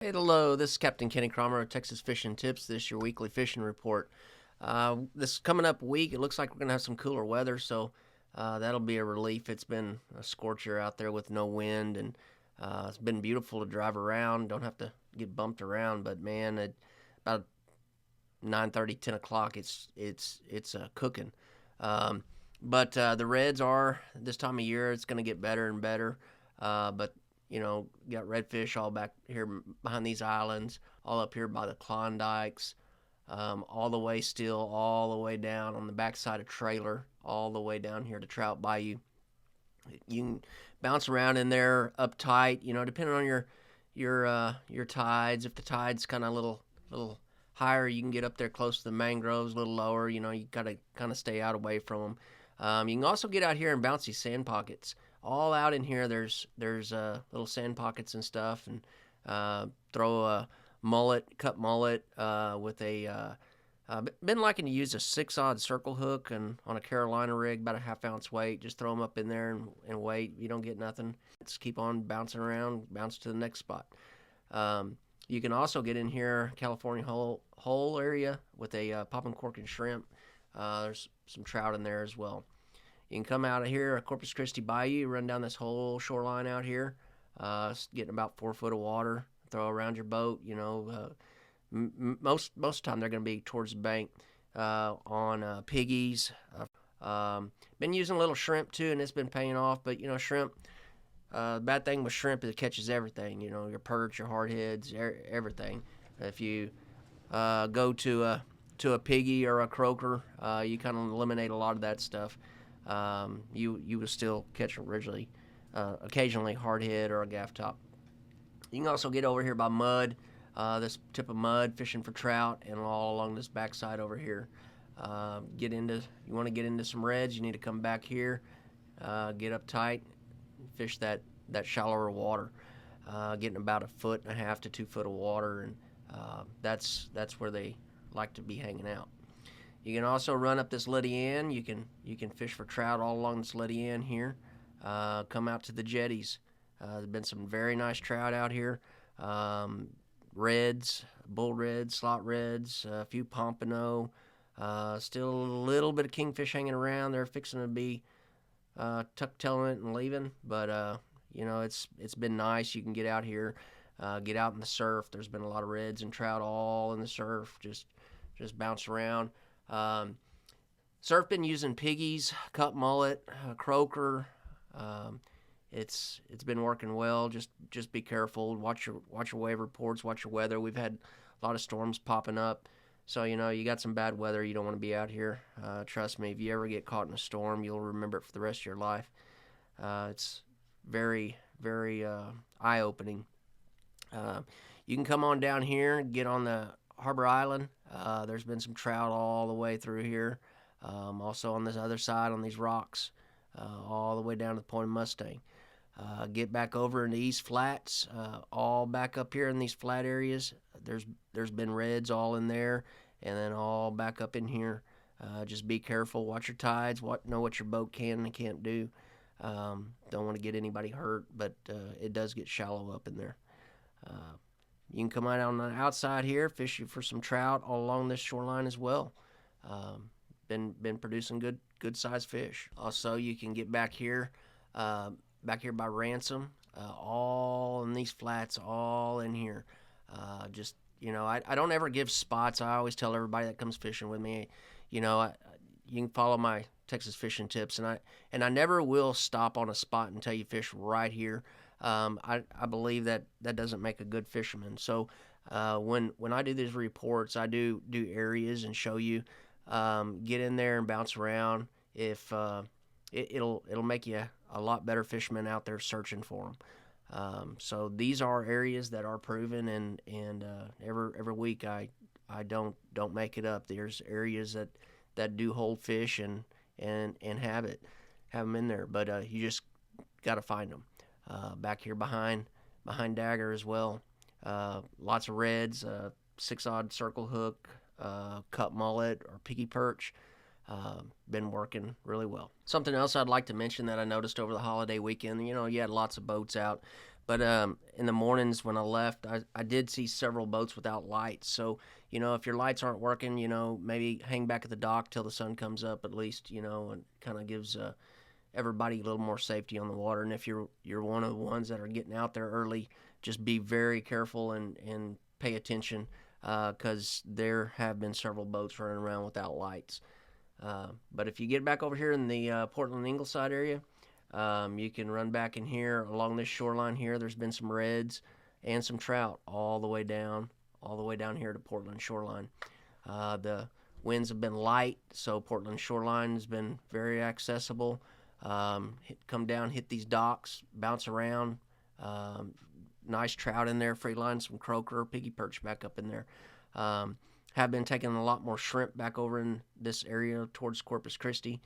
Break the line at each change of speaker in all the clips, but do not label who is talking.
Hey, hello. This is Captain Kenny Kramer of Texas Fishing Tips. This is your weekly fishing report. This coming up week, it looks like we're going to have some cooler weather, so that'll be a relief. It's been a scorcher out there with no wind, and it's been beautiful to drive around. Don't have to get bumped around, but man, about 9:30, 10 o'clock, it's cooking. Um, but the reds are this time of year. It's going to get better and better. But got redfish all back here behind these islands, all up here by the Klondikes, all the way still, all the way down on the backside of Trailer, all the way down here to Trout Bayou. You can bounce around in there up tight, depending on your tides. If the tide's kind of a little higher, you can get up there close to the mangroves. A little lower, you gotta kind of stay out away from them. You can also get out here and bounce these sand pockets. All out in here, there's little sand pockets and stuff, and throw a cut mullet with a. Been liking to use a 6-odd circle hook and on a Carolina rig, about a half-ounce weight. Just throw them up in there and wait. You don't get nothing. Just keep on bouncing around, bounce to the next spot. You can also get in here, California hole area with a popping cork and shrimp. There's some trout in there as well. You can come out of here, Corpus Christi Bayou, run down this whole shoreline out here, getting about 4 foot of water. Throw around your boat. Most of the time they're going to be towards the bank on piggies. Been using a little shrimp too, and it's been paying off. But shrimp. The bad thing with shrimp is it catches everything. Your perch, your hardheads, everything. If you go to a piggy or a croaker, you kind of eliminate a lot of that stuff. You will still catch occasionally hardhead or a gaff top. You can also get over here by mud, this tip of mud, fishing for trout, and all along this backside over here. You want to get into some reds, you need to come back here, get up tight, fish that shallower water, getting about 1.5 to 2 foot of water, and that's where they like to be hanging out. You can also run up this Liddy Inn. You can fish for trout all along this Liddy Inn here. Come out to the jetties. There's been some very nice trout out here. Reds, bull reds, slot reds, a few pompano. Still a little bit of kingfish hanging around. They're fixing to be tuck-tailing it and leaving. But it's been nice. You can get out here, get out in the surf. There's been a lot of reds and trout all in the surf. Just bounce around. Surf been using piggies, cut mullet, croaker. It's been working well. Just be careful. Watch your wave reports. Watch your weather. We've had a lot of storms popping up, so you got some bad weather. You don't want to be out here. Trust me, if you ever get caught in a storm, you'll remember it for the rest of your life. It's very, very eye-opening. You can come on down here and get on the Harbor Island. There's been some trout all the way through here. Also on this other side on these rocks, all the way down to the Point of Mustang. Get back over in the East Flats, all back up here in these flat areas. There's been reds all in there, and then all back up in here. Just be careful. Watch your tides. Know what your boat can and can't do. Don't want to get anybody hurt, but it does get shallow up in there. You can come out on the outside here, fish for some trout all along this shoreline as well. Been producing good sized fish. Also, you can get back here by Ransom, all in these flats, all in here. I don't ever give spots. I always tell everybody that comes fishing with me, you can follow my Texas fishing tips, and I never will stop on a spot until you fish right here. I believe that doesn't make a good fisherman. So when I do these reports, I do areas and show you. Get in there and bounce around. If it'll make you a lot better fisherman out there searching for them. So these are areas that are proven, and every week I don't make it up. There's areas that do hold fish and have them in there, but you just got to find them. Back here behind Dagger as well. Lots of reds, 6-odd circle hook, cut mullet or piggy perch. Been working really well. Something else I'd like to mention that I noticed over the holiday weekend, you had lots of boats out But in the mornings when I left, I did see several boats without lights. So, if your lights aren't working, maybe hang back at the dock till the sun comes up at least, and kind of gives everybody a little more safety on the water. And if you're one of the ones that are getting out there early, just be very careful and pay attention because there have been several boats running around without lights. But if you get back over here in the Portland Ingleside area, you can run back in here along this shoreline here. There's been some reds and some trout all the way down here to Portland shoreline. The winds have been light, so Portland shoreline has been very accessible. Come down, hit these docks, bounce around. Nice trout in there, free line, some croaker, piggy perch back up in there. Have been taking a lot more shrimp back over in this area towards Corpus Christi.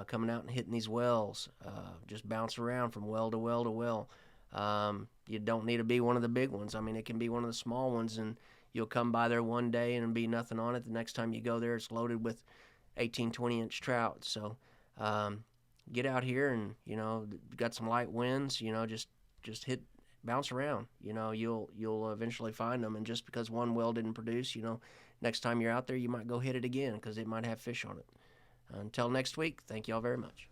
Coming out and hitting these wells. Just bounce around from well to well to well. You don't need to be one of the big ones. I mean, it can be one of the small ones, and you'll come by there one day and be nothing on it. The next time you go there, it's loaded with 18, 20-inch trout. So get out here and, got some light winds, just bounce around. You'll eventually find them. And just because one well didn't produce, next time you're out there, you might go hit it again because it might have fish on it. Until next week, thank you all very much.